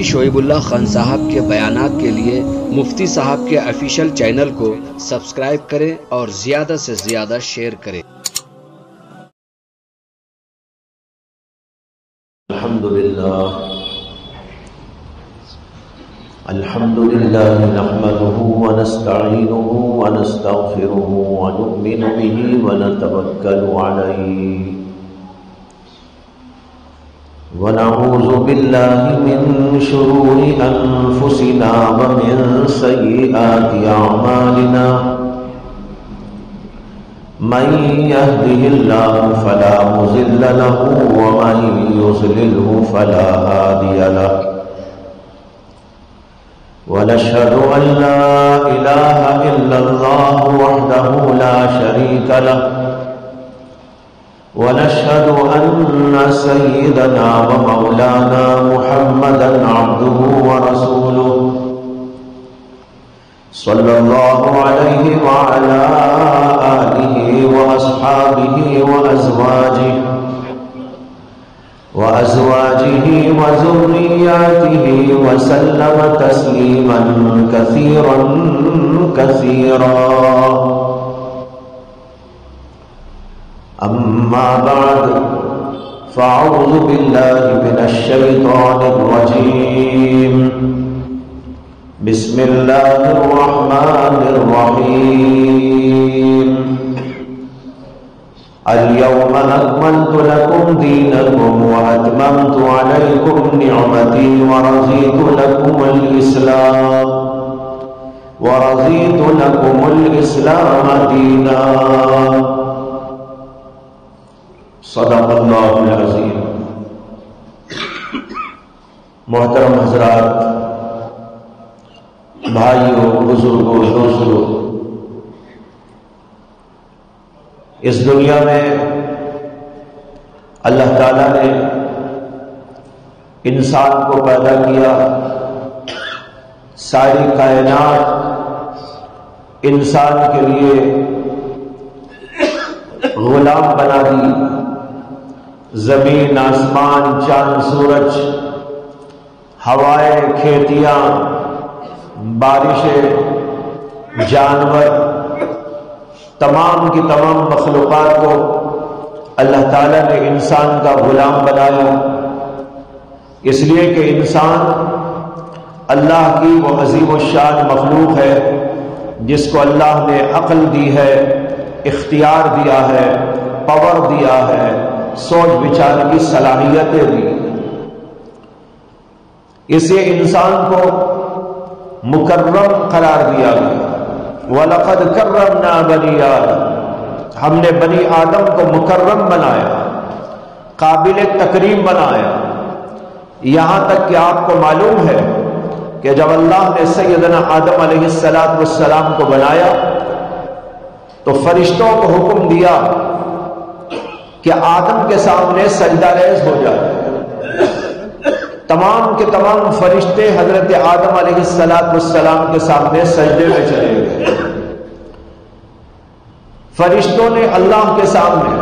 مفتی شعیب اللہ خان صاحب کے بیانات کے لیے مفتی صاحب کے آفیشیل چینل کو سبسکرائب کریں اور زیادہ سے زیادہ شیئر کریں۔ الحمد لله نحمده ونستعينه ونستغفره ونؤمن به ونتوكل عليه ونعوذ بالله من شرور أنفسنا ومن سيئات أعمالنا من يهده الله فلا مضل له ومن يضلله فلا هادي له ونشهد أن لا إله إلا الله وحده لا شريك له ونشهد أن سيدنا ومولانا محمدا عبده ورسوله صلى الله عليه وعلى آله وأصحابه وأزواجه وذرياته وسلم تسليما كثيرا كثيرا أما بعد فأعوذ بالله من الشيطان الرجيم بسم الله الرحمن الرحيم اليوم أكملت لكم دينكم وأتممت عليكم نعمتي ورضيت لكم الإسلام دينا صدق اللہ العظیم۔ محترم حضرات، بھائیوں، بزرگوں، دوستوں، اس دنیا میں اللہ تعالیٰ نے انسان کو پیدا کیا، ساری کائنات انسان کے لیے غلام بنا دی، زمین، آسمان، چاند، سورج، ہوائیں، کھیتیاں، بارشیں، جانور، تمام کی تمام مخلوقات کو اللہ تعالیٰ نے انسان کا غلام بنایا، اس لیے کہ انسان اللہ کی وہ عظیم الشان مخلوق ہے جس کو اللہ نے عقل دی ہے، اختیار دیا ہے، پاور دیا ہے، سوچ بچار کی صلاحیتیں دی۔ اسے انسان کو مکرم قرار دیا گیا۔ وَلَقَدْ كَرَّمْنَا بَنِي آدَمَ، ہم نے بنی آدم کو مکرم بنایا، قابل تکریم بنایا، یہاں تک کہ آپ کو معلوم ہے کہ جب اللہ نے سیدنا آدم علیہ السلام کو بنایا تو فرشتوں کو حکم دیا کہ آدم کے سامنے سجدہ ریز ہو جائے۔ تمام کے تمام فرشتے حضرت آدم علیہ السلام کے سامنے سجدے میں چلے گئے۔ فرشتوں نے اللہ کے سامنے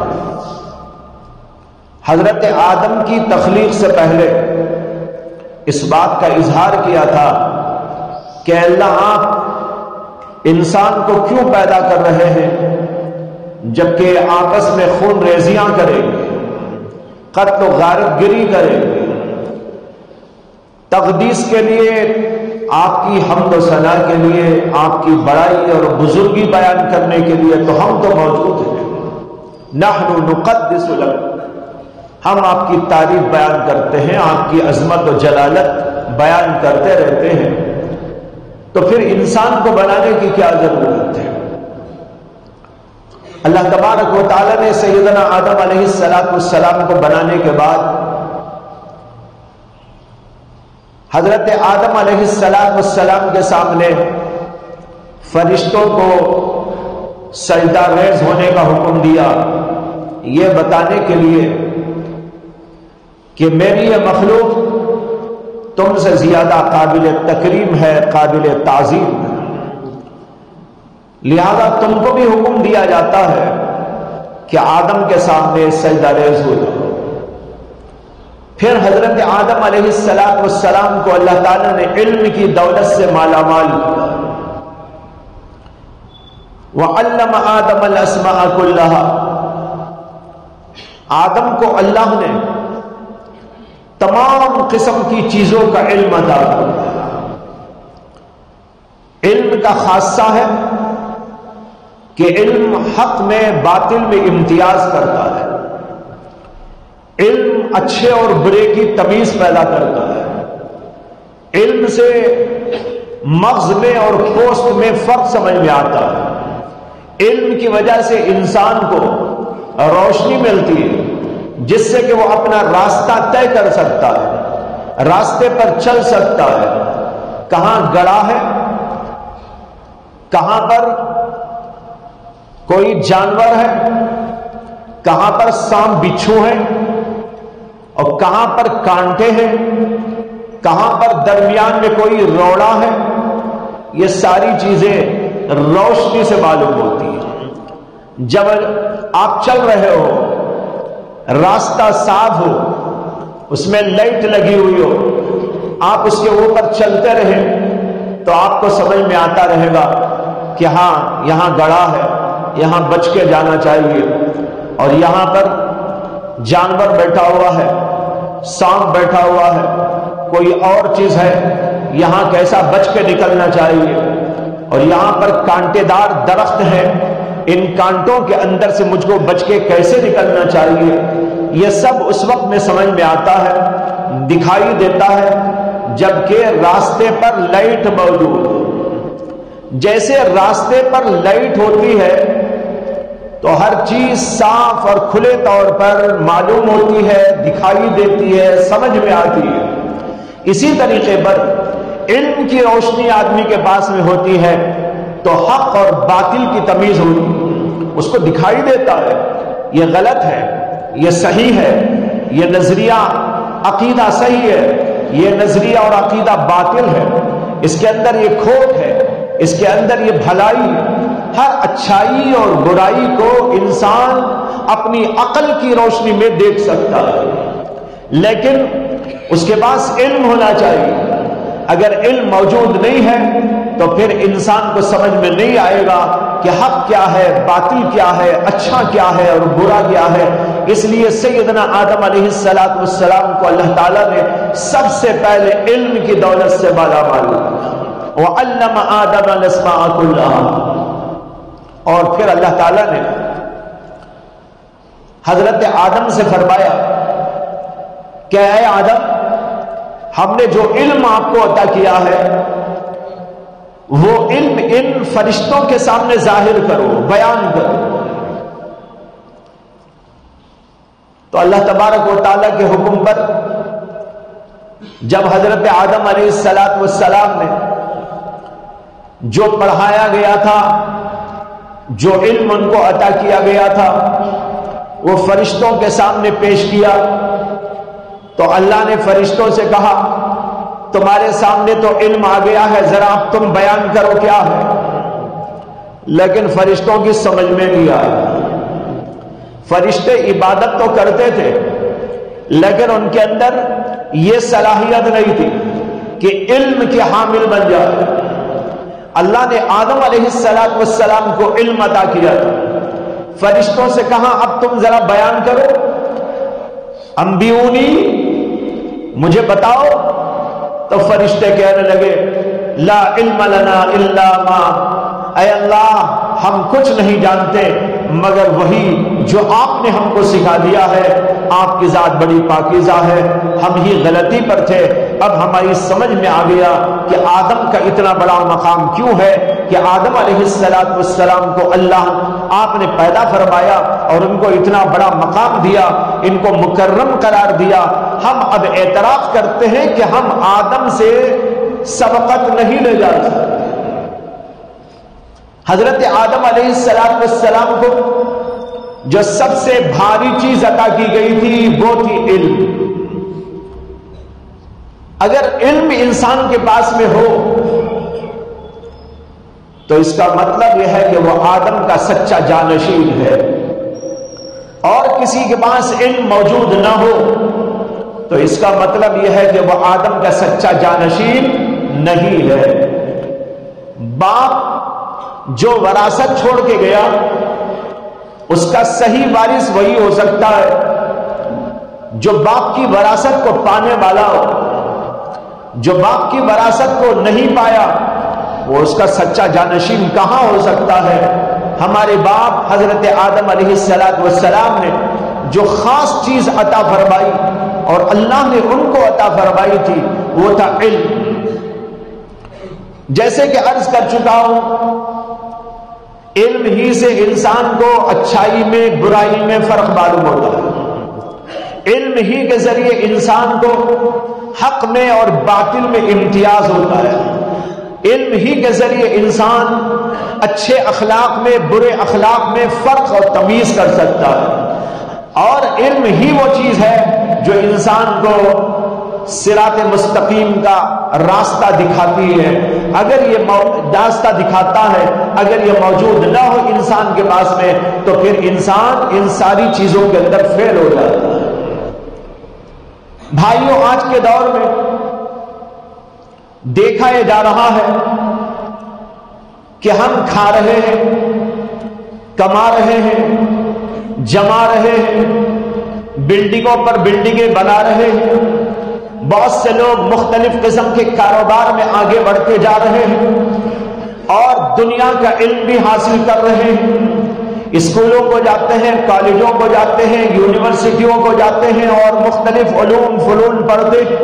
حضرت آدم کی تخلیق سے پہلے اس بات کا اظہار کیا تھا کہ اللہ، آپ انسان کو کیوں پیدا کر رہے ہیں جبکہ آپس میں خون ریزیاں کریں گے، قتل و غارت گری کریں گے، تقدیس کے لیے، آپ کی حمد و ثنا کے لیے، آپ کی بڑائی اور بزرگی بیان کرنے کے لیے تو ہم تو موجود ہیں۔ نحن نقدس لک، ہم آپ کی تعریف بیان کرتے ہیں، آپ کی عظمت و جلالت بیان کرتے رہتے ہیں، تو پھر انسان کو بنانے کی کیا ضرورت ہے؟ اللہ تبارک و تعالی نے سیدنا آدم علیہ السلام کو بنانے کے بعد حضرت آدم علیہ السلام کے سامنے فرشتوں کو سجدہ ریز ہونے کا حکم دیا، یہ بتانے کے لیے کہ میری یہ مخلوق تم سے زیادہ قابل تکریم ہے، قابل تعظیم ہے، لہذا تم کو بھی حکم دیا جاتا ہے کہ آدم کے سامنے سجدہ ریز ہو جاؤ۔ پھر حضرت آدم علیہ السلام کو اللہ تعالیٰ نے علم کی دولت سے مالا مال کیا. وَعَلَّمَ آدَمَ الْأَسْمَاءَ كُلَّهَا، آدم کو اللہ نے تمام قسم کی چیزوں کا علم عطا کیا. علم کا خاصہ ہے کہ علم حق میں باطل میں امتیاز کرتا ہے. علم اچھے اور برے کی تمیز پیدا کرتا ہے. علم سے مغز میں اور پوست میں فرق سمجھ میں آتا ہے. علم کی وجہ سے انسان کو روشنی ملتی ہے جس سے کہ وہ اپنا راستہ طے کر سکتا ہے، راستے پر چل سکتا ہے. کہاں گڑھا ہے، کہاں پر کوئی جانور ہے، کہاں پر سانپ بچھو ہے، اور کہاں پر کانٹے ہیں، کہاں پر درمیان میں کوئی روڑا ہے. یہ ساری چیزیں روشنی سے معلوم ہوتی ہیں. جب آپ چل رہے ہو، راستہ صاف ہو، اس میں لائٹ لگی ہوئی ہو، آپ اس کے اوپر چلتے رہیں تو آپ کو سمجھ میں آتا رہے گا کہ ہاں یہاں گڑھا ہے، یہاں بچ کے جانا چاہیے، اور یہاں پر جانور بیٹھا ہوا ہے، سانپ بیٹھا ہوا ہے، کوئی اور چیز ہے، یہاں کیسا بچ کے نکلنا چاہیے، اور یہاں پر کانٹے دار درخت ہے، ان کانٹوں کے اندر سے مجھ کو بچ کے کیسے نکلنا چاہیے. یہ سب اس وقت میں سمجھ میں آتا ہے، دکھائی دیتا ہے جبکہ راستے پر لائٹ موجود ہے. جیسے راستے پر لائٹ ہوتی ہے تو ہر چیز صاف اور کھلے طور پر معلوم ہوتی ہے، دکھائی دیتی ہے، سمجھ میں آتی ہے. اسی طریقے پر علم کی روشنی آدمی کے پاس میں ہوتی ہے تو حق اور باطل کی تمیز ہوتی ہے، اس کو دکھائی دیتا ہے یہ غلط ہے، یہ صحیح ہے، یہ نظریہ عقیدہ صحیح ہے، یہ نظریہ اور عقیدہ باطل ہے، اس کے اندر یہ کھوٹ ہے، اس کے اندر یہ بھلائی ہے. ہر اچھائی اور برائی کو انسان اپنی عقل کی روشنی میں دیکھ سکتا ہے، لیکن اس کے پاس علم ہونا چاہیے. اگر علم موجود نہیں ہے تو پھر انسان کو سمجھ میں نہیں آئے گا کہ حق کیا ہے، باطل کیا ہے، اچھا کیا ہے اور برا کیا ہے. اس لیے سیدنا آدم علیہ السلام کو اللہ تعالیٰ نے سب سے پہلے علم کی دولت سے مالا مال کیا. وَعَلَّمَ آدَمَ الْأَسْمَاءَ كُلَّهَا، اور پھر اللہ تعالیٰ نے حضرت آدم سے فرمایا کہ اے آدم، ہم نے جو علم آپ کو عطا کیا ہے وہ علم ان فرشتوں کے سامنے ظاہر کرو، بیان کرو. تو اللہ تبارک و تعالیٰ کے حکم پر جب حضرت آدم علیہ السلام نے جو پڑھایا گیا تھا، جو علم ان کو عطا کیا گیا تھا، وہ فرشتوں کے سامنے پیش کیا تو اللہ نے فرشتوں سے کہا تمہارے سامنے تو علم آ گیا ہے، ذرا اب تم بیان کرو کیا ہے. لیکن فرشتوں کی سمجھ میں نہیں آیا. فرشتے عبادت تو کرتے تھے لیکن ان کے اندر یہ صلاحیت نہیں تھی کہ علم کے حامل بن جائے. اللہ نے آدم علیہ السلام کو علم عطا کیا، فرشتوں سے کہا اب تم ذرا بیان کرو، انبیونی، مجھے بتاؤ. تو فرشتے کہنے لگے لا علم لنا الا ما، اے اللہ ہم کچھ نہیں جانتے مگر وہی جو آپ نے ہم کو سکھا دیا ہے. آپ کی ذات بڑی پاکیزہ ہے، ہم ہی غلطی پر تھے، اب ہماری سمجھ میں آ گیا کہ آدم کا اتنا بڑا مقام کیوں ہے کہ آدم علیہ السلام کو اللہ آپ نے پیدا فرمایا اور ان کو اتنا بڑا مقام دیا، ان کو مکرم قرار دیا. ہم اب اعتراف کرتے ہیں کہ ہم آدم سے سبقت نہیں لے جا سکتے. حضرت آدم علیہ السلام کو جو سب سے بھاری چیز عطا کی گئی تھی وہ تھی علم. اگر علم انسان کے پاس میں ہو تو اس کا مطلب یہ ہے کہ وہ آدم کا سچا جانشین ہے. اور کسی کے پاس علم موجود نہ ہو تو اس کا مطلب یہ ہے کہ وہ آدم کا سچا جانشین نہیں ہے۔ باپ جو وراثت چھوڑ کے گیا اس کا صحیح وارث وہی ہو سکتا ہے جو باپ کی وراثت کو پانے والا ہو۔ جو باپ کی وراثت کو نہیں پایا وہ اس کا سچا جانشین کہاں ہو سکتا ہے؟ ہمارے باپ حضرت آدم علیہ السلام نے جو خاص چیز عطا فرمائی اور اللہ نے ان کو عطا فرمائی تھی وہ تھا علم۔ جیسے کہ عرض کر چکا ہوں، علم ہی سے انسان کو اچھائی میں برائی میں فرق معلوم ہوتا ہے۔ علم ہی کے ذریعے انسان کو حق میں اور باطل میں امتیاز ہوتا ہے۔ علم ہی کے ذریعے انسان اچھے اخلاق میں برے اخلاق میں فرق اور تمیز کر سکتا ہے، اور علم ہی وہ چیز ہے جو انسان کو صراط مستقیم کا راستہ دکھاتی ہے۔ اگر یہ راستہ دکھاتا ہے، اگر یہ موجود نہ ہو انسان کے پاس میں تو پھر انسان ان ساری چیزوں کے اندر فیل ہو جاتا ہے۔ بھائیوں، آج کے دور میں دیکھا یہ جا رہا ہے کہ ہم کھا رہے ہیں، کما رہے ہیں، جما رہے ہیں، بلڈنگوں پر بلڈنگیں بنا رہے ہیں، بہت سے لوگ مختلف قسم کے کاروبار میں آگے بڑھتے جا رہے ہیں اور دنیا کا علم بھی حاصل کر رہے ہیں، اسکولوں کو جاتے ہیں، کالجوں کو جاتے ہیں، یونیورسٹیوں کو جاتے ہیں اور مختلف علوم فنون پڑھتے ہیں۔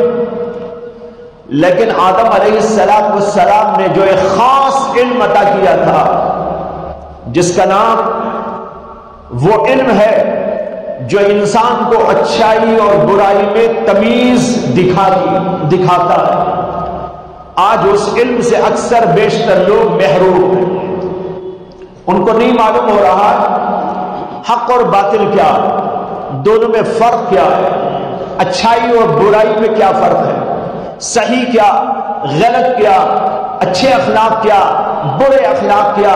لیکن آدم علیہ السلام نے جو ایک خاص علم عطا کیا تھا جس کا نام وہ علم ہے جو انسان کو اچھائی اور برائی میں تمیز دکھاتا ہے، آج اس علم سے اکثر بیشتر لوگ محروم ہیں۔ ان کو نہیں معلوم ہو رہا حق اور باطل کیا، دونوں میں فرق کیا ہے، اچھائی اور برائی میں کیا فرق ہے، صحیح کیا، غلط کیا، اچھے اخلاق کیا، برے اخلاق کیا،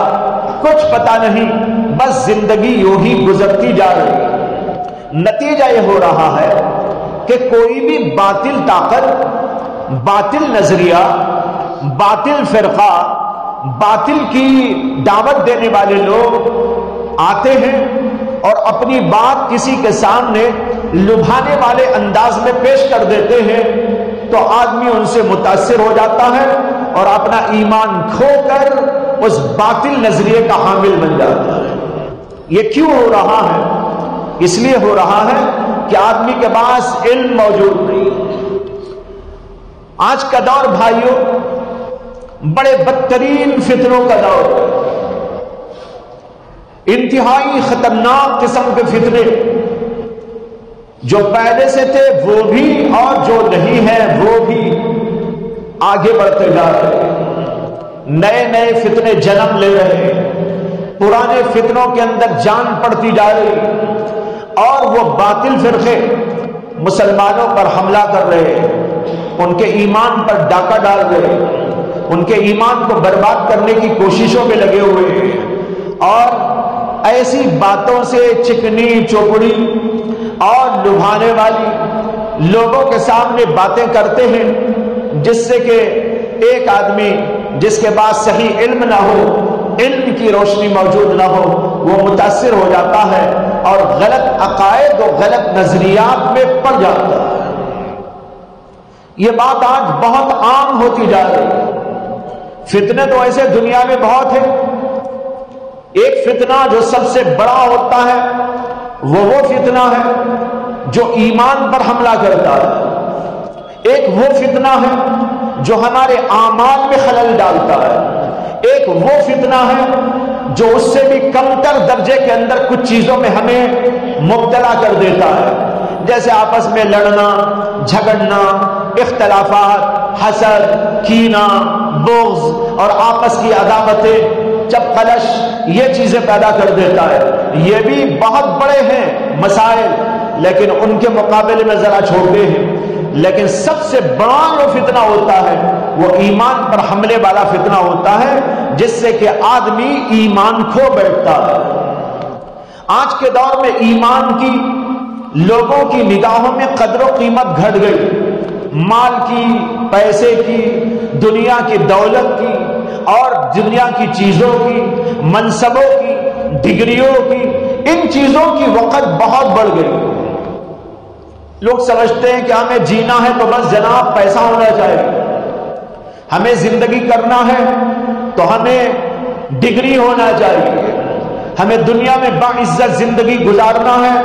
کچھ پتہ نہیں، بس زندگی یوں ہی گزرتی جا رہی ہے۔ نتیجہ یہ ہو رہا ہے کہ کوئی بھی باطل طاقت، باطل نظریہ، باطل فرقہ، باطل کی دعوت دینے والے لوگ آتے ہیں اور اپنی بات کسی کے سامنے لبھانے والے انداز میں پیش کر دیتے ہیں تو آدمی ان سے متاثر ہو جاتا ہے اور اپنا ایمان کھو کر اس باطل نظریے کا حامل بن جاتا ہے۔ یہ کیوں ہو رہا ہے؟ اس لیے ہو رہا ہے کہ آدمی کے پاس علم موجود نہیں۔ آج کا دور بھائیوں بڑے بدترین فتنوں کا دور ہے، انتہائی خطرناک قسم کے فتنے جو پہلے سے تھے وہ بھی اور جو نہیں ہے وہ بھی آگے بڑھتے جا رہے ہیں۔ نئے نئے فتنے جنم لے رہے ہیں، پرانے فتنوں کے اندر جان پڑتی جا رہی ہے اور وہ باطل فرقے مسلمانوں پر حملہ کر رہے ہیں، ان کے ایمان پر ڈاکہ ڈال رہے ہیں، ان کے ایمان کو برباد کرنے کی کوششوں میں لگے ہوئے ہیں اور ایسی باتوں سے چکنی چوپڑی اور لبھانے والی لوگوں کے سامنے باتیں کرتے ہیں جس سے کہ ایک آدمی جس کے پاس صحیح علم نہ ہو، علم کی روشنی موجود نہ ہو، وہ متاثر ہو جاتا ہے اور غلط عقائد و غلط نظریات میں پڑ جاتا ہے۔ یہ بات آج بہت عام ہوتی جا رہی ہے۔ فتنے تو ایسے دنیا میں بہت ہیں۔ ایک فتنہ جو سب سے بڑا ہوتا ہے وہ فتنہ ہے جو ایمان پر حملہ کرتا ہے، ایک وہ فتنہ ہے جو ہمارے اعمال میں خلل ڈالتا ہے، ایک وہ فتنہ ہے جو اس سے بھی کمتر درجے کے اندر کچھ چیزوں میں ہمیں مبتلا کر دیتا ہے، جیسے آپس میں لڑنا، جھگڑنا، اختلافات، حسد، کینہ، بغض اور آپس کی عداوتیں، چپ قلش، یہ چیزیں پیدا کر دیتا ہے۔ یہ بھی بہت بڑے ہیں مسائل لیکن ان کے مقابلے میں ذرا چھوٹے ہیں، لیکن سب سے بڑا جو فتنہ ہوتا ہے وہ ایمان پر حملے والا فتنہ ہوتا ہے جس سے کہ آدمی ایمان کھو بیٹھتا ہے۔ آج کے دور میں ایمان کی لوگوں کی نگاہوں میں قدر و قیمت گھٹ گئی، مال کی، پیسے کی، دنیا کی دولت کی اور دنیا کی چیزوں کی، منصبوں کی، ڈگریوں کی، ان چیزوں کی وقت بہت بڑھ گئی۔ لوگ سمجھتے ہیں کہ ہمیں جینا ہے تو بس جناب پیسہ ہونا چاہیے، ہمیں زندگی کرنا ہے تو ہمیں ڈگری ہونا چاہیے، ہمیں دنیا میں باعزت زندگی گزارنا ہے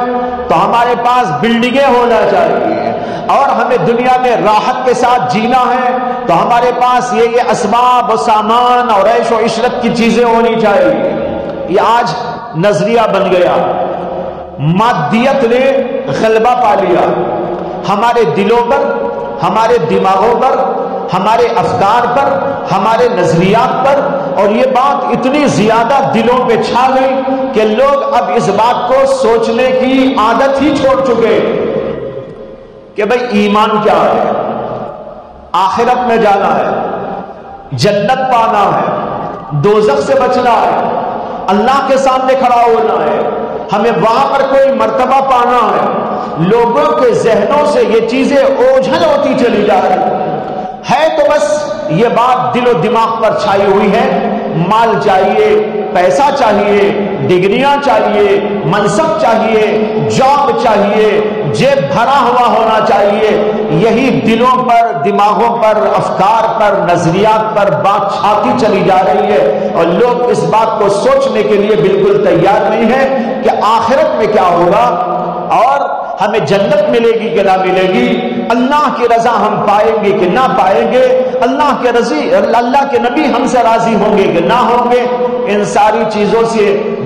تو ہمارے پاس بلڈنگیں ہونا چاہیے، اور ہمیں دنیا میں راحت کے ساتھ جینا ہے تو ہمارے پاس یہ اسباب و سامان اور عیش و عشرت کی چیزیں ہونی چاہیے۔ یہ آج نظریہ بن گیا، مادیت نے غلبہ پا لیا ہمارے دلوں پر، ہمارے دماغوں پر، ہمارے افکار پر، ہمارے نظریات پر، اور یہ بات اتنی زیادہ دلوں پہ چھا گئی کہ لوگ اب اس بات کو سوچنے کی عادت ہی چھوڑ چکے کہ بھئی ایمان کیا ہے، آخرت میں جانا ہے، جنت پانا ہے، دوزخ سے بچنا ہے، اللہ کے سامنے کھڑا ہونا ہے، ہمیں وہاں پر کوئی مرتبہ پانا ہے۔ لوگوں کے ذہنوں سے یہ چیزیں اوجھل ہوتی چلی جا رہی ہے تو بس یہ بات دل و دماغ پر چھائی ہوئی ہے، مال چاہیے، پیسہ چاہیے، ڈگریاں چاہیے، منصب چاہیے، جاب چاہیے، جیب بھرا ہوا ہونا چاہیے، یہی دلوں پر، دماغوں پر، افکار پر، نظریات پر بات چھاتی چلی جا رہی ہے، اور لوگ اس بات کو سوچنے کے لیے بالکل تیار نہیں ہے کہ آخرت میں کیا ہوگا اور ہمیں جنت ملے گی کہ نہ ملے گی، اللہ کی رضا ہم پائیں گے کہ نہ پائیں گے، اللہ کے نبی ہم سے راضی ہوں گے کہ نہ ہوں گے۔ ان ساری چیزوں سے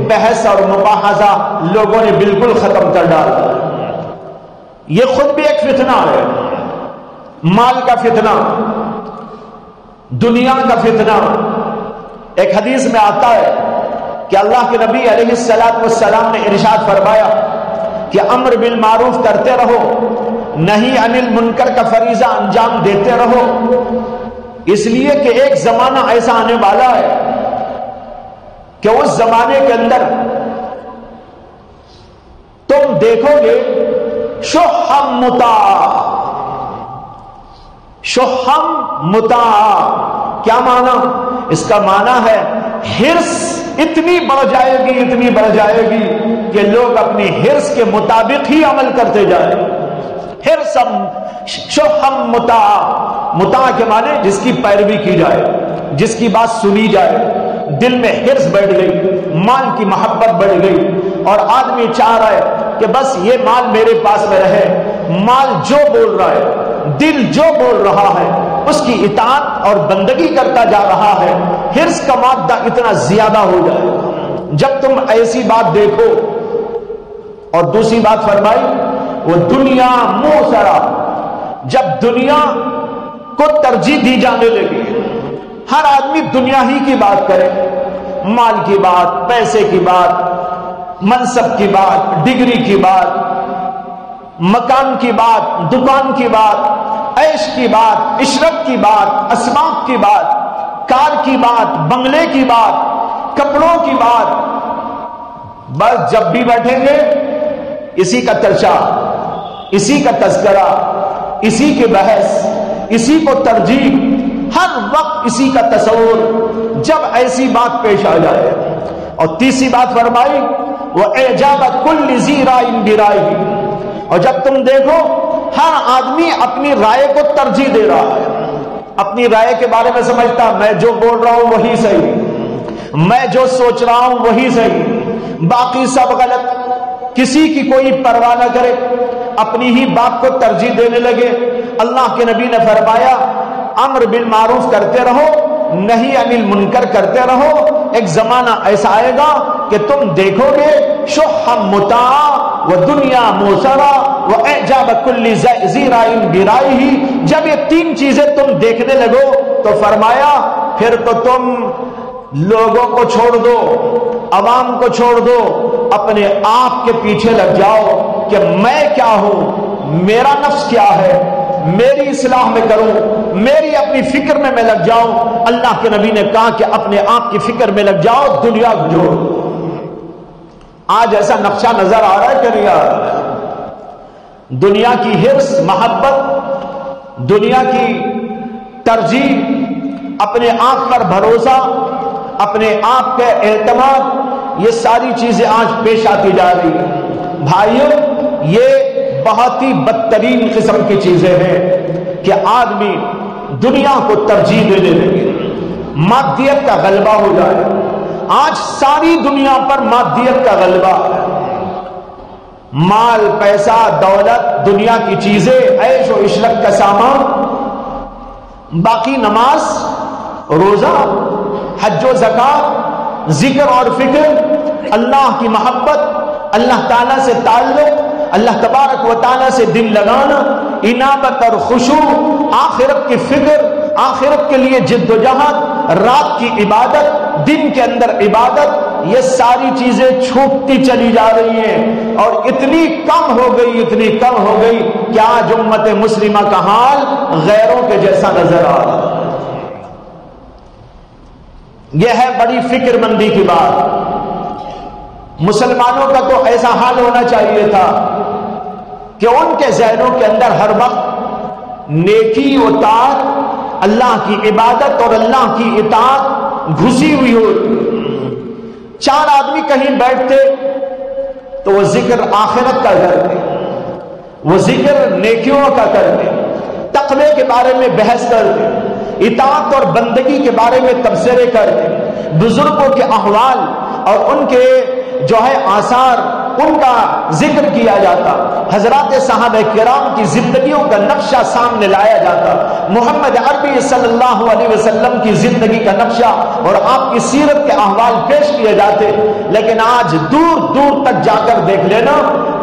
بحث اور مباحثہ لوگوں نے بالکل ختم کر ڈالا۔ یہ خود بھی ایک فتنہ ہے، مال کا فتنہ، دنیا کا فتنہ۔ ایک حدیث میں آتا ہے کہ اللہ کے نبی علیہ السلام نے ارشاد فرمایا کہ امر بالمعروف کرتے رہو، نہی عن المنکر کا فریضہ انجام دیتے رہو، اس لیے کہ ایک زمانہ ایسا آنے والا ہے کہ اس زمانے کے اندر تم دیکھو گے شحم مطاع۔ شحم مطاع کیا معنی؟ اس کا معنی ہے حرص اتنی بڑھ جائے گی، اتنی بڑھ جائے گی کہ لوگ اپنی حرص کے مطابق ہی عمل کرتے جائیں۔ حرصم شحم مطاع، مطاع کے معنی جس کی پیروی کی جائے، جس کی بات سنی جائے، دل میں حرص بیٹھ گئی، مال کی محبت بڑھ گئی، اور آدمی چاہ رہا ہے کہ بس یہ مال میرے پاس میں رہے، مال جو بول رہا ہے، دل جو بول رہا ہے اس کی اطاعت اور بندگی کرتا جا رہا ہے، حرص کا مادہ اتنا زیادہ ہو جائے۔ جب تم ایسی بات دیکھو، اور دوسری بات فرمائی وہ دنیا موسرا، جب دنیا کو ترجیح دی جانے لگی، ہر آدمی دنیا ہی کی بات کرے، مال کی بات، پیسے کی بات، منصب کی بات، ڈگری کی بات، مکان کی بات، دکان کی بات، عیش کی بات، عشرت کی بات، اسباب کی بات، کار کی بات، بنگلے کی بات، کپڑوں کی بات، بس جب بھی بیٹھیں گے اسی کا چرچا، اسی کا تذکرہ، اسی کی بحث، اسی کو ترجیح، ہر وقت اسی کا تصور، جب ایسی بات پیش آ جائے۔ اور تیسری بات فرمائی وہ اعجاب کل ذی رائے برائے، اور جب تم دیکھو ہر آدمی اپنی رائے کو ترجیح دے رہا ہے، اپنی رائے کے بارے میں سمجھتا میں جو بول رہا ہوں وہی صحیح، میں جو سوچ رہا ہوں وہی صحیح، باقی سب غلط، کسی کی کوئی پرواہ نہ کرے، اپنی ہی بات کو ترجیح دینے لگے۔ اللہ کے نبی نے فرمایا امر بالمعروف کرتے رہو، نہی عن المنکر کرتے رہو، ایک زمانہ ایسا آئے گا کہ تم دیکھو گے شحم مطاع و دنیا موسرا و اعجاب کل ذی رائے برائے، جب یہ تین چیزیں تم دیکھنے لگو تو فرمایا پھر تو تم لوگوں کو چھوڑ دو، عوام کو چھوڑ دو، اپنے آپ کے پیچھے لگ جاؤ کہ میں کیا ہوں، میرا نفس کیا ہے، میری اصلاح میں کروں، میری اپنی فکر میں لگ جاؤں۔ اللہ کے نبی نے کہا کہ اپنے آپ کی فکر میں لگ جاؤ، دنیا کو چھوڑو۔ آج ایسا نقشہ نظر آ رہا ہے کہ نہیں آ رہا ہے؟ دنیا کی حرص، محبت، دنیا کی ترجیح، اپنے آپ پر بھروسہ، اپنے آپ کے اعتماد، یہ ساری چیزیں آج پیش آتی جا رہی ہیں۔ بھائیو، یہ بہت ہی بدترین قسم کی چیزیں ہیں کہ آدمی دنیا کو ترجیح دینے لگے، مادیت کا غلبہ ہو جائے۔ آج ساری دنیا پر مادیت کا غلبہ ہے، مال، پیسہ، دولت، دنیا کی چیزیں، عیش و عشرت کا سامان، باقی نماز، روزہ، حج و زکات، ذکر اور فکر، اللہ کی محبت، اللہ تعالیٰ سے تعلق، اللہ تبارک و تعالیٰ سے دل لگانا، انابت اور خشوع، آخرت کی فکر، آخرت کے لیے جد و جہد، رات کی عبادت، دن کے اندر عبادت، یہ ساری چیزیں چھوٹتی چلی جا رہی ہیں اور اتنی کم ہو گئی کہ آج امت مسلمہ کا حال غیروں کے جیسا نظر آ رہا ہے۔ یہ ہے بڑی فکر مندی کی بات۔ مسلمانوں کا تو ایسا حال ہونا چاہیے تھا کہ ان کے ذہنوں کے اندر ہر وقت نیکی و طاعت، اللہ کی عبادت اور اللہ کی اطاعت گھسی ہوئی ہو۔ چار آدمی کہیں بیٹھتے تو وہ ذکر آخرت کا کرتے، وہ ذکر نیکیوں کا کرتے، تقوی کے بارے میں بحث کرتے، اطاعت اور بندگی کے بارے میں تبصرے کرتے، بزرگوں کے احوال اور ان کے جو ہے آثار، ان کا ذکر کیا جاتا، حضرات صحابہ کرام کی زندگیوں کا نقشہ سامنے لایا جاتا، محمد عربی صلی اللہ علیہ وسلم کی زندگی کا نقشہ اور آپ کی سیرت کے احوال پیش کیے جاتے۔ لیکن آج دور دور تک جا کر دیکھ لینا،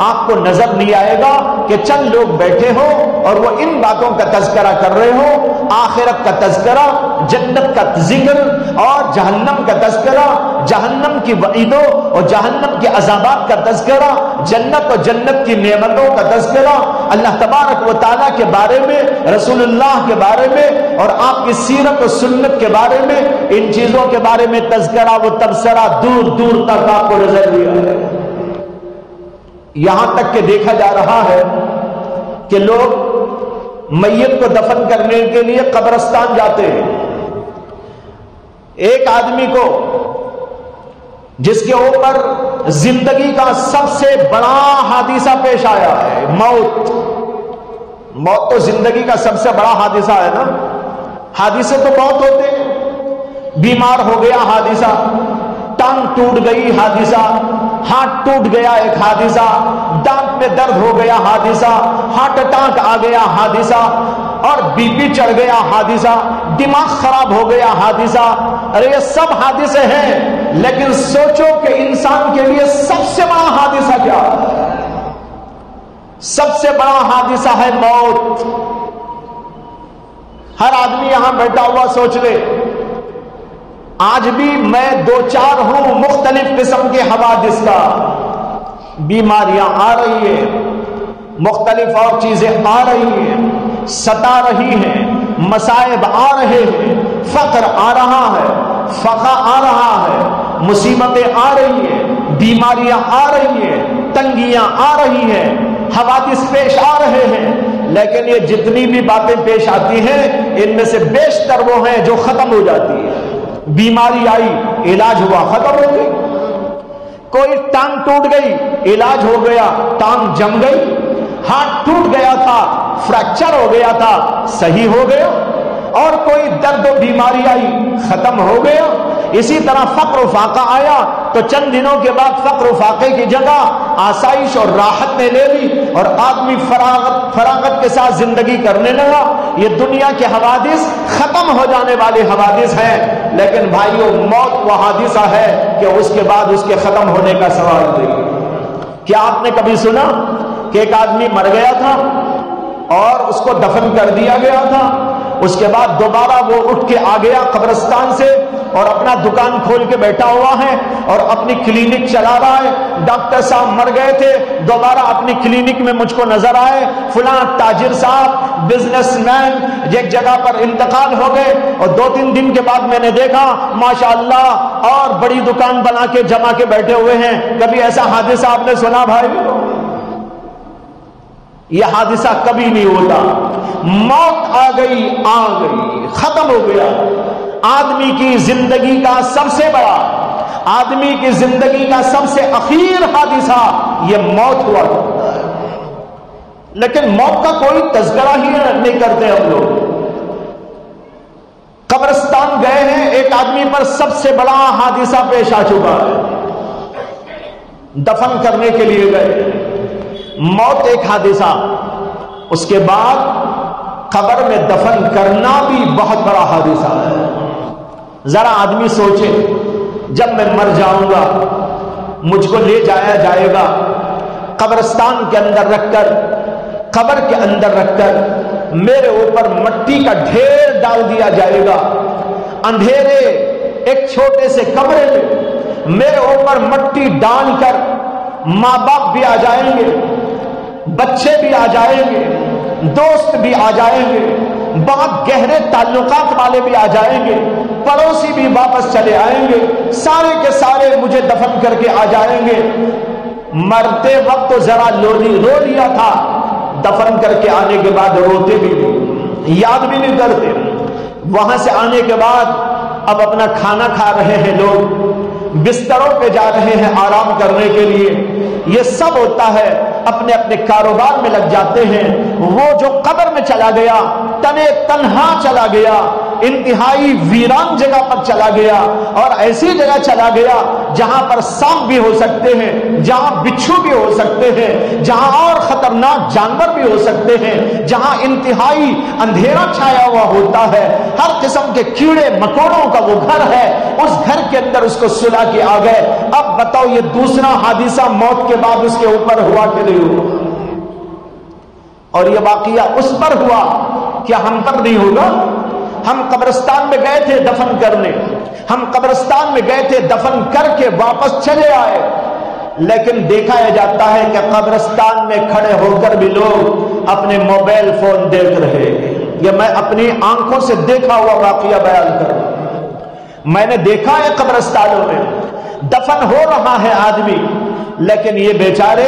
آپ کو نظر نہیں آئے گا کہ چند لوگ بیٹھے ہو اور وہ ان باتوں کا تذکرہ کر رہے ہو، آخرت کا تذکرہ، جنت کا ذکر اور جہنم کا تذکرہ، جہنم کی وعیدوں اور جہنم کے عذابات کا تذکرہ، جنت اور جنت کی نعمتوں کا تذکرہ، اللہ تبارک و تعالیٰ کے بارے میں، رسول اللہ کے بارے میں اور آپ کی سیرت و سنت کے بارے میں، ان چیزوں کے بارے میں تذکرہ و تبصرہ دور دور تک آپ کو نظر دیا ہے۔ یہاں تک کہ دیکھا جا رہا ہے کہ لوگ میت کو دفن کرنے کے لیے قبرستان جاتے ہیں۔ ایک آدمی کو جس کے اوپر زندگی کا سب سے بڑا حادثہ پیش آیا ہے، موت تو زندگی کا سب سے بڑا حادثہ ہے نا۔ حادثے تو بہت ہوتے ہیں، بیمار ہو گیا حادثہ، ٹانگ ٹوٹ گئی حادثہ، ہاتھ ٹوٹ گیا ایک حادثہ، دانت میں درد ہو گیا حادثہ، ہارٹ اٹیک آ گیا حادثہ، اور بی پی چڑھ گیا حادثہ، دماغ خراب ہو گیا حادثہ۔ ارے یہ سب حادثے ہیں، لیکن سوچو کہ انسان کے لیے سب سے بڑا حادثہ کیا ہے؟ سب سے بڑا حادثہ ہے موت۔ ہر آدمی یہاں بیٹھا ہوا سوچ لے، آج بھی میں دو چار ہوں مختلف قسم کے حوادث کا، بیماریاں آ رہی ہیں، مختلف اور چیزیں آ رہی ہیں، ستا رہی ہیں، مصائب آ رہے ہیں، فقر آ رہا ہے، فقا آ رہا ہے، مصیبتیں آ رہی ہیں، بیماریاں آ رہی ہیں، تنگیاں آ رہی ہیں، حوادث پیش آ رہے ہیں۔ لیکن یہ جتنی بھی باتیں پیش آتی ہیں، ان میں سے بیشتر وہ ہیں جو ختم ہو جاتی ہیں۔ بیماری آئی، علاج ہوا، ختم ہو گئی۔ کوئی ٹانگ ٹوٹ گئی، علاج ہو گیا، ٹانگ جم گئی۔ ہاتھ ٹوٹ گیا تھا، فریکچر ہو گیا تھا، صحیح ہو گیا۔ اور کوئی درد و بیماری آئی، ختم ہو گیا۔ اسی طرح فقر و فاقہ آیا تو چند دنوں کے بعد فقر و فاقے کی جگہ آسائش اور راحت نے لے لی اور آدمی فراغت کے ساتھ زندگی کرنے لگا۔ یہ دنیا کے حوادث ختم ہو جانے والے حوادث ہیں، لیکن بھائیوں موت وہ حادثہ ہے کہ اس کے بعد اس کے ختم ہونے کا سوال نہیں۔ کیا آپ نے کبھی سنا کہ ایک آدمی مر گیا تھا اور اس کو دفن کر دیا گیا تھا، اس کے بعد دوبارہ وہ اٹھ کے آ گیا قبرستان سے اور اپنا دکان کھول کے بیٹھا ہوا ہے اور اپنی کلینک چلا رہا ہے؟ ڈاکٹر صاحب مر گئے تھے، دوبارہ اپنی کلینک میں مجھ کو نظر آئے، فلاں تاجر صاحب بزنس مین ایک جگہ پر انتقال ہو گئے اور 2-3 دن کے بعد میں نے دیکھا ماشاءاللہ اور بڑی دکان بنا کے جما کے بیٹھے ہوئے ہیں۔ کبھی ایسا حادثہ آپ نے سنا بھائی؟ یہ حادثہ کبھی نہیں ہوتا. موت آ گئی ختم ہو گیا. آدمی کی زندگی کا سب سے بڑا، آدمی کی زندگی کا سب سے اخیر حادثہ یہ موت ہوا کرتا ہے. لیکن موت کا کوئی تذکرہ ہی نہیں کرتے ہم لوگ. قبرستان گئے ہیں، ایک آدمی پر سب سے بڑا حادثہ پیش آ چکا ہے. دفن کرنے کے لیے گئے، موت ایک حادثہ، اس کے بعد قبر میں دفن کرنا بھی بہت بڑا حادثہ ہے. ذرا آدمی سوچے، جب میں مر جاؤں گا مجھ کو لے جایا جائے گا، قبرستان کے اندر رکھ کر، قبر کے اندر رکھ کر میرے اوپر مٹی کا ڈھیر ڈال دیا جائے گا. اندھیرے ایک چھوٹے سے کمرے میں میرے اوپر مٹی ڈال کر ماں باپ بھی آ جائیں گے، بچے بھی آ جائیں گے، دوست بھی آ جائیں گے، بہت گہرے تعلقات والے بھی آ جائیں گے، پڑوسی بھی واپس چلے آئیں گے، سارے کے سارے مجھے دفن کر کے آ جائیں گے. مرتے وقت تو ذرا رو لیا تھا، دفن کر کے آنے کے بعد روتے بھی نہیں، یاد بھی نہیں کرتے. وہاں سے آنے کے بعد اب اپنا کھانا کھا رہے ہیں، لوگ بستروں پہ جا رہے ہیں آرام کرنے کے لیے. یہ سب ہوتا ہے، اپنے اپنے کاروبار میں لگ جاتے ہیں. وہ جو قبر میں چلا گیا، تنے تنہا چلا گیا، انتہائی ویران جگہ پر چلا گیا، اور ایسی جگہ چلا گیا جہاں پر سانپ بھی ہو سکتے ہیں، جہاں بچھو بھی ہو سکتے ہیں، جہاں اور خطرناک جانور بھی ہو سکتے ہیں، جہاں انتہائی اندھیرا چھایا ہوا ہوتا ہے، ہر قسم کے کیڑے مکوڑوں کا وہ گھر ہے. اس گھر کے اندر اس کو سلا کے آ گئے. اب بتاؤ یہ دوسرا حادثہ موت کے بعد اس کے اوپر ہوا کہ نہیں ہوا؟ اور یہ واقعہ اس پر ہوا، کیا ہم پر نہیں ہوگا؟ ہم قبرستان میں گئے تھے دفن کرنے، ہم قبرستان میں گئے تھے دفن کر کے واپس چلے آئے، لیکن دیکھا یہ جاتا ہے کہ قبرستان میں کھڑے ہو کر بھی لوگ اپنے موبائل فون دیکھ رہے ہیں. یہ میں اپنی آنکھوں سے دیکھا ہوا واقعہ بیان کر رہا ہوں. میں نے دیکھا ہے قبرستانوں میں دفن ہو رہا ہے آدمی، لیکن یہ بیچارے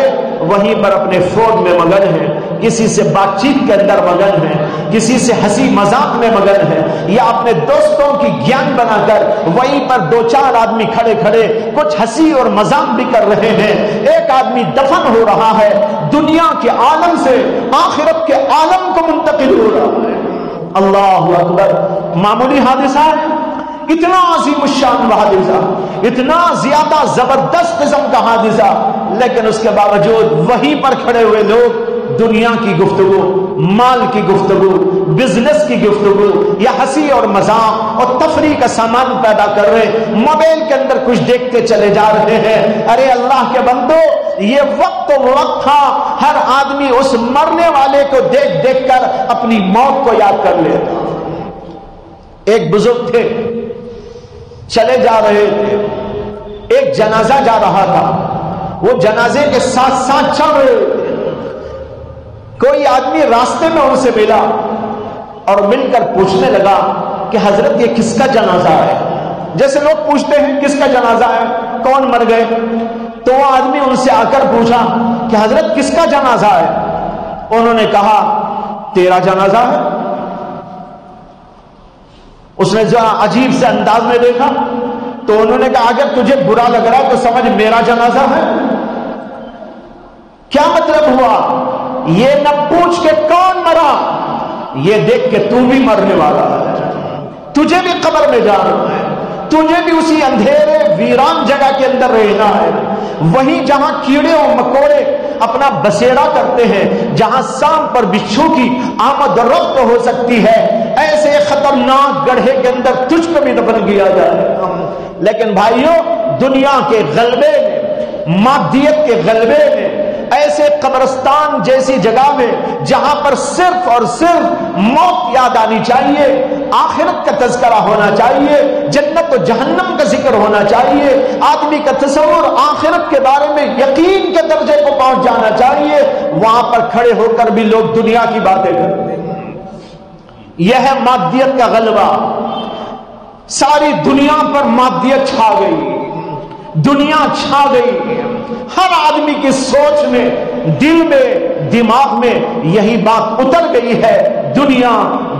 وہیں پر اپنے فون میں مگن ہیں، کسی سے بات چیت کے اندر مگن ہیں، کسی سے ہنسی مذاق میں مگن ہیں، یا اپنے دوستوں کی گیان بنا کر وہیں پر دو چار آدمی کھڑے کھڑے کچھ ہنسی اور مذاق بھی کر رہے ہیں. ایک آدمی دفن ہو رہا ہے، دنیا کے عالم سے آخرت کے عالم کو منتقل ہو رہا ہے. اللہ اکبر. معمولی حادثہ ہے؟ اتنا عظیم الشان حادثہ، اتنا زیادہ زبردست قسم کا حادثہ، لیکن اس کے باوجود وہیں پر کھڑے ہوئے لوگ دنیا کی گفتگو، مال کی گفتگو، بزنس کی گفتگو، یا ہنسی اور مذاق اور تفریح کا سامان پیدا کر رہے، موبائل کے اندر کچھ دیکھتے چلے جا رہے ہیں. ارے اللہ کے بندو، یہ وقت تو وقت تھا، ہر آدمی اس مرنے والے کو دیکھ دیکھ کر اپنی موت کو یاد کر لیتا. ایک بزرگ تھے، چلے جا رہے تھے، ایک جنازہ جا رہا تھا، وہ جنازے کے ساتھ ساتھ چل رہے تھے. کوئی آدمی راستے میں ان سے ملا اور مل کر پوچھنے لگا کہ حضرت یہ کس کا جنازہ ہے؟ جیسے لوگ پوچھتے ہیں کس کا جنازہ ہے، کون مر گئے؟ تو وہ آدمی ان سے آ کر پوچھا کہ حضرت کس کا جنازہ ہے؟ انہوں نے کہا تیرا جنازہ ہے. اس نے جو عجیب سے انداز میں دیکھا تو انہوں نے کہا اگر تجھے برا لگ رہا ہے تو سمجھ میرا جنازہ ہے. کیا مطلب ہوا؟ یہ نہ پوچھ کے کون مرا، یہ دیکھ کے تو بھی مرنے والا ہے، تجھے بھی قبر میں جانا ہے، تجھے بھی اسی اندھیرے ویران جگہ کے اندر رہنا ہے، وہیں جہاں کیڑے اور مکوڑے اپنا بسیرا کرتے ہیں، جہاں سانپ پر بچھو کی آمد و رفت ہو سکتی ہے، ایسے خطرناک گڑھے کے اندر تجھ کو بھی دفن کیا جائے. لیکن بھائیوں، دنیا کے غلبے میں، مادیت کے غلبے میں، ایسے قبرستان جیسی جگہ میں جہاں پر صرف اور صرف موت یاد آنی چاہیے، آخرت کا تذکرہ ہونا چاہیے، جنت و جہنم کا ذکر ہونا چاہیے، آدمی کا تصور آخرت کے بارے میں یقین کے درجے کو پہنچ جانا چاہیے، وہاں پر کھڑے ہو کر بھی لوگ دنیا کی باتیں کرتے ہیں. یہ ہے مادیت کا غلبہ. ساری دنیا پر مادیت چھا گئی، دنیا چھا گئی. ہر آدمی کی سوچ میں، دل میں، دماغ میں یہی بات اتر گئی ہے، دنیا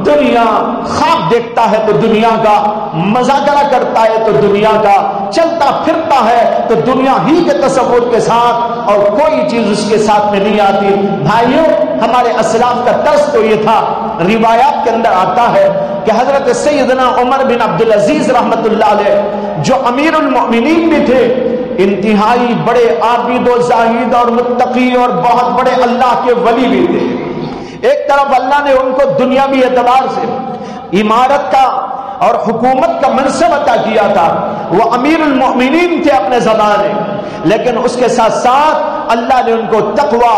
دنیا، خواب دیکھتا ہے تو دنیا کا، مذاکرہ کرتا ہے تو دنیا کا، چلتا پھرتا ہے تو دنیا ہی کے تصور کے ساتھ، اور کوئی چیز اس کے ساتھ میں نہیں آتی۔ بھائیوں، ہمارے اسلاف کا طرز تو یہ تھا۔ روایات کے اندر آتا ہے کہ حضرت سیدنا عمر بن عبدالعزیز رحمت اللہ علیہ، جو امیر المؤمنین بھی تھے، انتہائی بڑے عابد و زاہد اور متقی اور بہت بڑے اللہ کے ولی بھی تھے۔ ایک طرف اللہ نے ان کو دنیاوی اعتبار سے امارت کا اور حکومت کا منصب عطا کیا تھا، وہ امیر المؤمنین تھے اپنے زمانے، لیکن اس کے ساتھ ساتھ اللہ نے ان کو تقوی،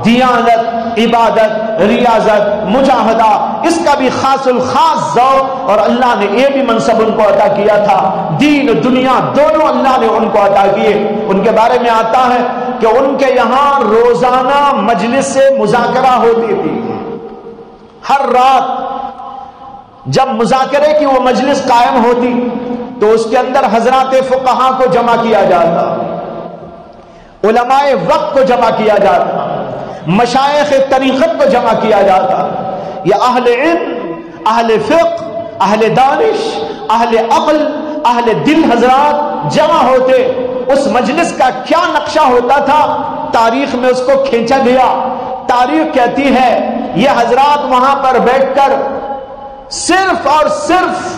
دیانت، عبادت، ریاضت، مجاہدہ، اس کا بھی خاص الخاص ذوق، اور اللہ نے یہ بھی منصب ان کو عطا کیا تھا۔ دین دنیا دونوں اللہ نے ان کو عطا کیے۔ ان کے بارے میں آتا ہے کہ ان کے یہاں روزانہ مجلس سے مذاکرہ ہوتی تھی۔ ہر رات جب مذاکرے کی وہ مجلس قائم ہوتی تو اس کے اندر حضرات فقہا کو جمع کیا جاتا، علماء وقت کو جمع کیا جاتا، مشائخ طریقت کو جمع کیا جاتا، یہ اہل علم، اہل فقہ، اہل دانش، اہل عقل، اہل دل حضرات جمع ہوتے۔ اس مجلس کا کیا نقشہ ہوتا تھا، تاریخ میں اس کو کھینچا گیا۔ تاریخ کہتی ہے یہ حضرات وہاں پر بیٹھ کر صرف اور صرف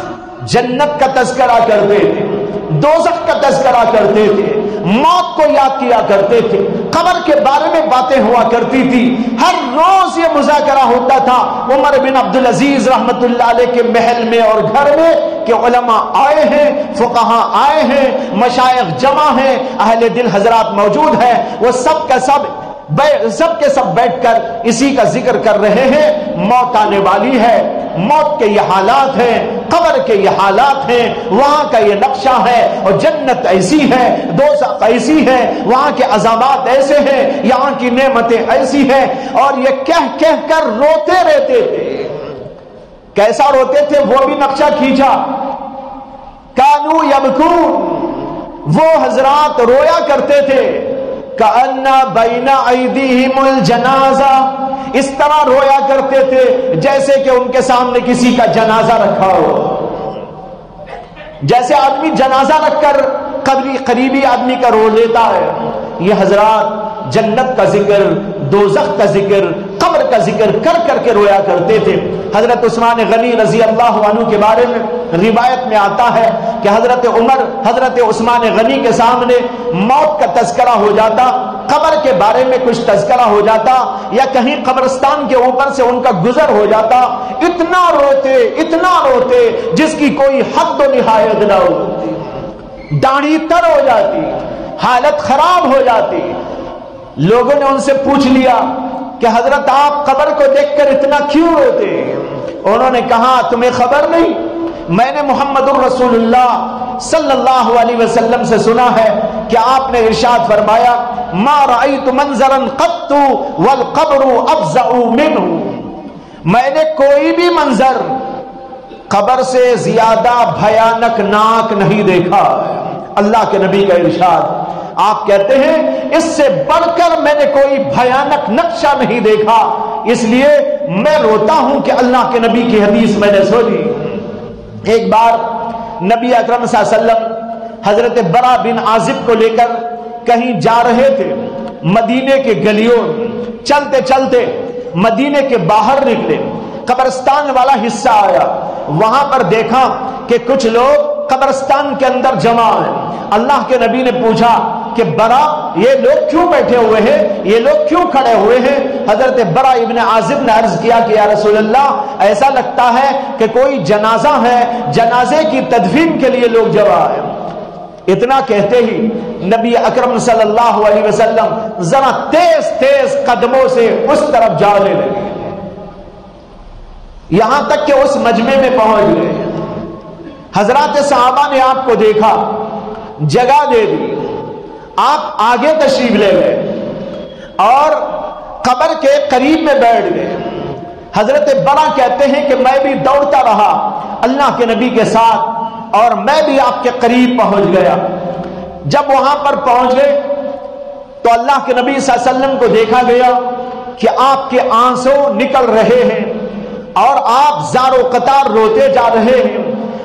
جنت کا تذکرہ کرتے تھے، دوزخ کا تذکرہ کرتے تھے، موت کو یاد کیا کرتے تھے، قبر کے بارے میں باتیں ہوا کرتی تھی۔ ہر روز یہ مذاکرہ ہوتا تھا عمر بن عبدالعزیز رحمت اللہ علیہ کے محل میں اور گھر میں، کہ علماء آئے ہیں، فقہاء آئے ہیں، مشائخ جمع ہیں، اہل دل حضرات موجود ہیں، وہ سب کا سب کے سب بیٹھ کر اسی کا ذکر کر رہے ہیں۔ موت آنے والی ہے، موت کے یہ حالات ہیں، قبر کے یہ حالات ہیں، وہاں کا یہ نقشہ ہے، اور جنت ایسی ہے، دوزخ ایسی ہے، وہاں کے عذابات ایسے ہیں، یہاں کی نعمتیں ایسی ہیں، اور یہ کہہ کر روتے رہتے تھے۔ کیسا روتے تھے وہ بھی نقشہ کھینچا۔ کانو یبکون، وہ حضرات رویا کرتے تھے، کأن بین ایدیہم الجنازہ، اس طرح رویا کرتے تھے جیسے کہ ان کے سامنے کسی کا جنازہ رکھا ہو۔ جیسے آدمی جنازہ رکھ کر قریبی آدمی کا رو لیتا ہے، یہ حضرات جنت کا ذکر، دوزخ کا ذکر، قبر کا ذکر کر کے رویا کرتے تھے۔ حضرت عثمان غنی رضی اللہ عنہ کے بارے میں روایت میں آتا ہے کہ حضرت عمر، حضرت عثمان غنی کے سامنے موت کا تذکرہ ہو جاتا، قبر کے بارے میں کچھ تذکرہ ہو جاتا، یا کہیں قبرستان کے اوپر سے ان کا گزر ہو جاتا، اتنا روتے جس کی کوئی حد و نہایت نہ ہوتی، داڑھی تر ہو جاتی، حالت خراب ہو جاتی۔ لوگوں نے ان سے پوچھ لیا کہ حضرت آپ قبر کو دیکھ کر اتنا کیوں روتے؟ انہوں نے کہا تمہیں خبر نہیں، میں نے محمد الرسول اللہ صلی اللہ علیہ وسلم سے سنا ہے کہ آپ نے ارشاد فرمایا ما رأیت منظرا قط والقبر افزع منه، میں نے کوئی بھی منظر قبر سے زیادہ بھیانک ناک نہیں دیکھا۔ اللہ کے نبی کا ارشاد، آپ کہتے ہیں اس سے بڑھ کر میں نے کوئی بھیانک نقشہ نہیں دیکھا، اس لیے میں روتا ہوں کہ اللہ کے نبی کی حدیث میں نے سنی۔ ایک بار نبی اکرم صلی اللہ علیہ وسلم حضرت برا بن عازب کو لے کر کہیں جا رہے تھے، مدینے کے گلیوں، چلتے چلتے مدینے کے باہر نکلے، قبرستان والا حصہ آیا، وہاں پر دیکھا کہ کچھ لوگ قبرستان کے اندر جمع ہیں۔ اللہ کے نبی نے پوچھا کہ برا یہ لوگ کیوں بیٹھے ہوئے ہیں، یہ لوگ کیوں کھڑے ہوئے ہیں؟ حضرت برا ابن عازب نے عرض کیا کہ یا رسول اللہ ایسا لگتا ہے کہ کوئی جنازہ ہے، جنازے کی تدفین کے لیے لوگ جمع ہیں۔ اتنا کہتے ہی نبی اکرم صلی اللہ علیہ وسلم ذرا تیز تیز قدموں سے اس طرف جانے لگے، یہاں تک کہ اس مجمع میں پہنچ گئے۔ حضرات صحابہ نے آپ کو دیکھا، جگہ دے دی، آپ آگے تشریف لے گئے اور قبر کے قریب میں بیٹھ گئے۔ حضرت برا کہتے ہیں کہ میں بھی دوڑتا رہا اللہ کے نبی کے ساتھ، اور میں بھی آپ کے قریب پہنچ گیا۔ جب وہاں پر پہنچ گئے تو اللہ کے نبی صلی اللہ علیہ وسلم کو دیکھا گیا کہ آپ کے آنسو نکل رہے ہیں اور آپ زار و قطار روتے جا رہے ہیں،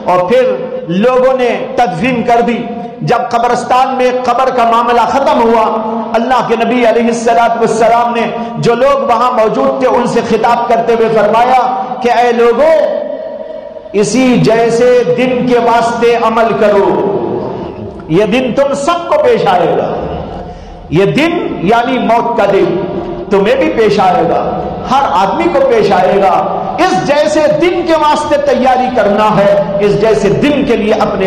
اور پھر لوگوں نے تدفین کر دی۔ جب قبرستان میں قبر کا معاملہ ختم ہوا، اللہ کے نبی علیہ السلام نے جو لوگ وہاں موجود تھے ان سے خطاب کرتے ہوئے فرمایا کہ اے لوگوں، اسی جیسے دن کے واسطے عمل کرو، یہ دن تم سب کو پیش آئے گا۔ یہ دن یعنی موت کا دن تمہیں بھی پیش آئے گا، ہر آدمی کو پیش آئے گا۔ اس جیسے دن کے واسطے تیاری کرنا ہے، اس جیسے دن کے لیے اپنے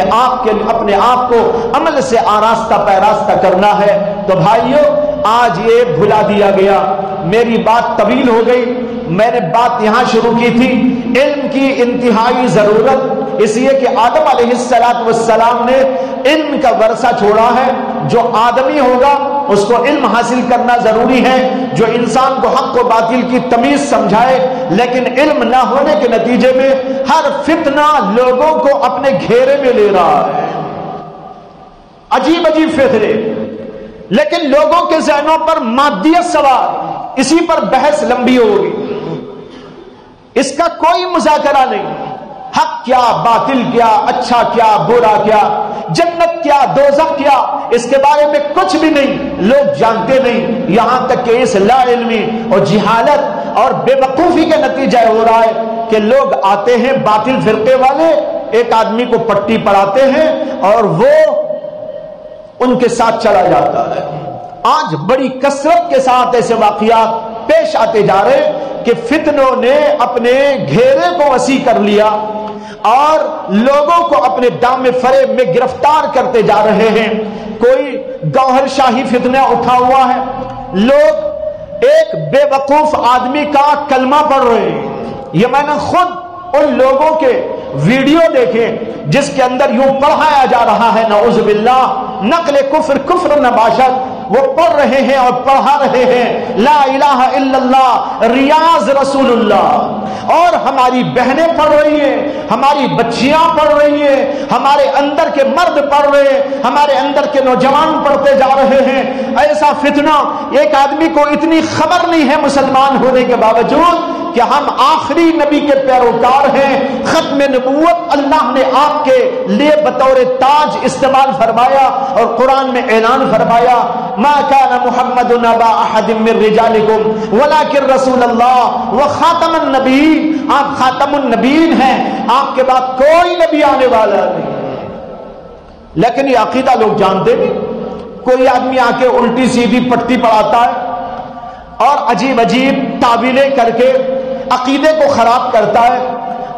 آپ کو عمل سے آراستہ پیراستہ کرنا ہے۔ تو بھائیو، آج یہ بھلا دیا گیا۔ میری بات طویل ہو گئی، میں نے بات یہاں شروع کی تھی۔ علم کی انتہائی ضرورت، اس لیے کہ آدم علیہ السلام نے علم کا ورثہ چھوڑا ہے۔ جو آدمی ہوگا اس کو علم حاصل کرنا ضروری ہے، جو انسان کو حق و باطل کی تمیز سمجھائے۔ لیکن علم نہ ہونے کے نتیجے میں ہر فتنہ لوگوں کو اپنے گھیرے میں لے رہا ہے، عجیب عجیب فتنے، لیکن لوگوں کے ذہنوں پر مادیت سوار، اسی پر بحث لمبی ہوگی، اس کا کوئی مذاکرہ نہیں۔ حق کیا، باطل کیا، اچھا کیا، برا کیا، جنت کیا، دوزخ کیا، اس کے بارے میں کچھ بھی نہیں، لوگ جانتے نہیں۔ یہاں تک کہ اس لا علمی اور جہالت اور بے وقوفی کے نتیجہ ہو رہا ہے کہ لوگ آتے ہیں باطل فرقے والے، ایک آدمی کو پٹی پڑھاتے ہیں اور وہ ان کے ساتھ چلا جاتا ہے۔ آج بڑی کثرت کے ساتھ ایسے واقعات پیش آتے جا رہے کہ فتنوں نے اپنے گھیرے کو وسیع کر لیا اور لوگوں کو اپنے دام فریب میں گرفتار کرتے جا رہے ہیں۔ کوئی گوہر شاہی فتنہ اٹھا ہوا ہے، لوگ ایک بے وقوف آدمی کا کلمہ پڑھ رہے ہیں۔ یہ میں نے خود ان لوگوں کے ویڈیو دیکھے جس کے اندر یوں پڑھایا جا رہا ہے، نعوذ باللہ، نقل کفر نباشت، وہ پڑھ رہے ہیں اور پڑھا رہے ہیں لا الہ الا اللہ، ریاض رسول اللہ، اور ہماری بہنیں پڑھ رہی ہیں، ہماری بچیاں پڑھ رہی ہیں، ہمارے اندر کے مرد پڑھ رہے ہیں، ہمارے اندر کے نوجوان پڑھتے جا رہے ہیں۔ ایسا فتنہ، ایک آدمی کو اتنی خبر نہیں ہے مسلمان ہونے کے باوجود کہ ہم آخری نبی کے پیروکار ہیں، ختم نبوت اللہ نے آپ کے لیے بطور تاج استعمال فرمایا اور قرآن میں اعلان فرمایا ما كان محمد ابا احد من رجالکم ولکن رسول اللہ وخاتم النبیین، آپ خاتم النبیین ہیں، آپ کے بعد کوئی نبی آنے والا نہیں۔ لیکن یہ عقیدہ لوگ جانتے نہیں۔ کوئی آدمی آ کے الٹی سیدھی پٹی پڑھاتا ہے اور عجیب عجیب تعویلیں کر کے عقیدے کو خراب کرتا ہے،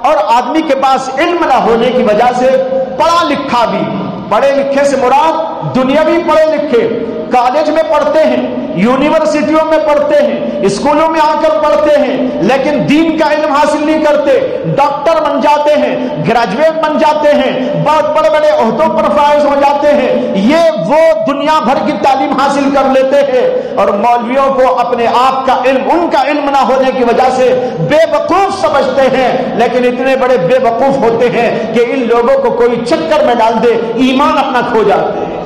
اور آدمی کے پاس علم نہ ہونے کی وجہ سے پڑھا لکھا بھی، پڑھے لکھے سے مراد دنیاوی پڑھے لکھے، کالج میں پڑھتے ہیں، یونیورسٹیوں میں پڑھتے ہیں، اسکولوں میں آ کر پڑھتے ہیں، لیکن دین کا علم حاصل نہیں کرتے، ڈاکٹر بن جاتے ہیں، گریجویٹ بن جاتے ہیں، بہت بڑے بڑے عہدوں پر فائز ہو جاتے ہیں، یہ وہ دنیا بھر کی تعلیم حاصل کر لیتے ہیں، اور مولویوں کو اپنے آپ کا علم، ان کا علم نہ ہونے کی وجہ سے بے وقوف سمجھتے ہیں، لیکن اتنے بڑے بے وقوف ہوتے ہیں کہ ان لوگوں کو کوئی چکر میں ڈال دے ایمان اپنا کھو جاتے ہیں۔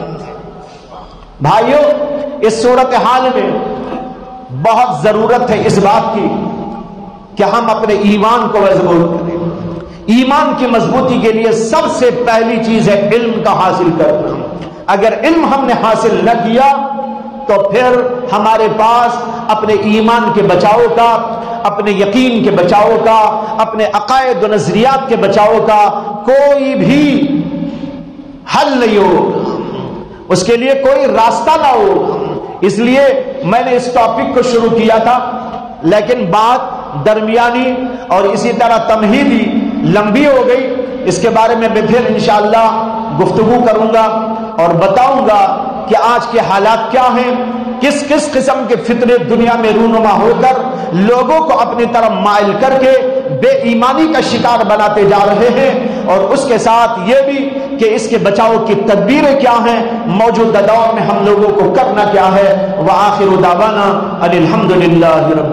بھائیو، اس صورتحال میں بہت ضرورت ہے اس بات کی کہ ہم اپنے ایمان کو مضبوط کریں۔ ایمان کی مضبوطی کے لیے سب سے پہلی چیز ہے علم کا حاصل کرنا۔ اگر علم ہم نے حاصل نہ کیا تو پھر ہمارے پاس اپنے ایمان کے بچاؤ کا، اپنے یقین کے بچاؤ کا، اپنے عقائد و نظریات کے بچاؤ کا کوئی بھی حل نہیں ہوگا، اس کے لیے کوئی راستہ نہ ہو۔ اس لیے میں نے اس ٹاپک کو شروع کیا تھا، لیکن بات درمیانی اور اسی طرح تمہیدی لمبی ہو گئی۔ اس کے بارے میں پھر انشاءاللہ گفتگو کروں گا اور بتاؤں گا کہ آج کے حالات کیا ہیں، کس کس قسم کے فتنے دنیا میں رونما ہو کر لوگوں کو اپنی طرف مائل کر کے بے ایمانی کا شکار بناتے جا رہے ہیں، اور اس کے ساتھ یہ بھی کہ اس کے بچاؤ کی تدبیریں کیا ہیں، موجودہ دور میں ہم لوگوں کو کرنا کیا ہے۔ وآخر دعوانا ان الحمد للہ رب